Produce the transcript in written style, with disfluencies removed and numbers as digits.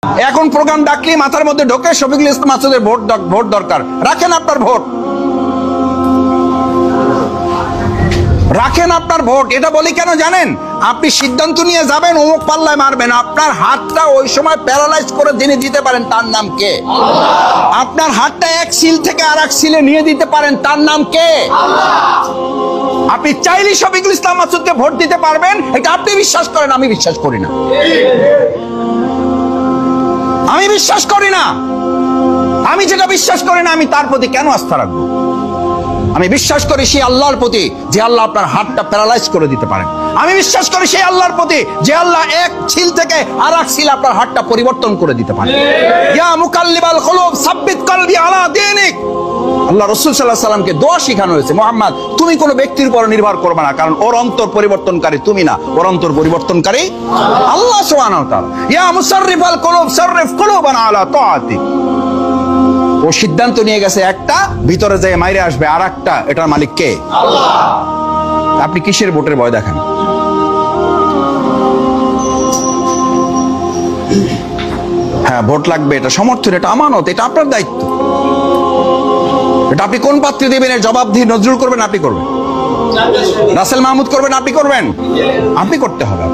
এখন প্রোগ্রাম ডাকলে মাথার মধ্যে ঢোকে শফিকুল ইসলাম মাসুদের ভোট দরকার। রাখেন আপনার ভোট, রাখেন আপনার ভোট। এটা বলি কেন জানেন? আপনি সিদ্ধান্ত নিয়ে যাবেন অমুক পাল্লায় মারবেন, আপনার হাতটা ওই সময় প্যারালাইজ করে যিনি দিতে পারেন তার নাম কে? আপনার হাতটা এক সিল থেকে আর এক সিলে নিয়ে দিতে পারেন তার নাম কে? আপনি চাইলে শফিকুল ইসলাম মাসুদকে ভোট দিতে পারবেন, এটা আপনি বিশ্বাস করেন, আমি বিশ্বাস করি না। আমি বিশ্বাস করি না। আমি যেটা বিশ্বাস করি না, আমি তার প্রতি কেন আস্থা রাখবো? আমি বিশ্বাস করি সেই আল্লাহর প্রতি যে আল্লাহ আপনার হাতটা প্যারালাইজ করে দিতে পারেন। আমি বিশ্বাস করি সেই আল্লাহর প্রতি যে আল্লাহ এক ছিল থেকে আর এক ছিল আপনার হাতটা পরিবর্তন করে দিতে পারেন। ইয়া মুকাল্লিবাল কুলুব সাব্বিত কলবি আলা দীনিক। আল্লাহ রাসূল সাল্লাল্লাহু আলাইহি ওয়াসাল্লামকে দোয়া শেখানো হয়েছে, মুহাম্মদ তুমি কোনো ব্যক্তির উপর নির্ভর করবে না, কারণ ওর অন্তর পরিবর্তনকারী তুমি না, ওর অন্তর পরিবর্তনকারী আল্লাহ সুবহানাহু ওয়া তাআলা। ইয়া মুসাররিফাল কুলুব সাররিফ কুলুবানা আলা তাআতিক। ও সিদ্ধান্ত নিয়ে গেছে একটা, ভিতরে যায় মাইরে আসবে আর একটা, এটার মালিক কে? আল্লাহ। আপনি কিসের ভোটের ভয় দেখেন? হ্যাঁ ভোট লাগবে, এটা সমর্থন, এটা আমানত, এটা আপনার দায়িত্ব। এটা আপনি কোন পাত্রে দেবেন এর জবাবদিহি নজরুল করবেন, আপনি করবেন। রাসেল মাহমুদ করবেন, আপনি করবেন। আপনি করতে হবে।